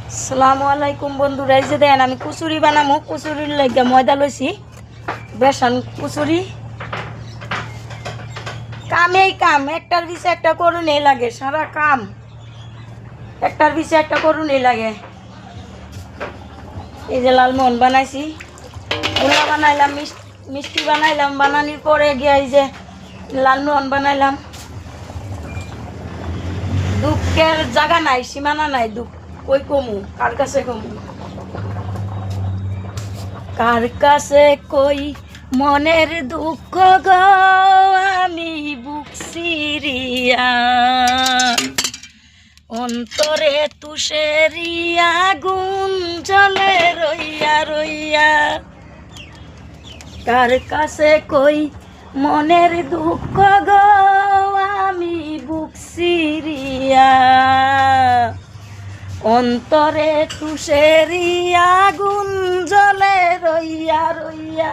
আসসালামু আলাইকুম বন্ধুরা, এই যে দেন আমি কুচুরি বানাবো। কুচুরির লাগে ময়দা লইছি, বেসন কুচুরি। কামেই কাম, একটার পিছে একটা করুনই লাগে, সারা কাম একটার পিছে একটা করুনই লাগে। এই যে লালমোহন বানাইছি, গুলা বানাইলাম, মিষ্টি বানাইলাম, বানানোর পরে গিয়ে এই যে লালমোহন বানাইলাম। দুঃখের জায়গা নাই, সীমানা নাই, দুঃখ কই কমু, কার কাছে কমু, কার কাছে কই মনের দুঃখ গো, আমি বুক সিরিয়া অন্তরে তুষেরিয়া আগুন জ্বলে রইয়া রইয়া। কার কাছে কই মনের দুঃখ গো, আমি বুক সিরিয়া অন্তরে তুষেরিয়া আগুন জ্বলে রইয়া রইয়া।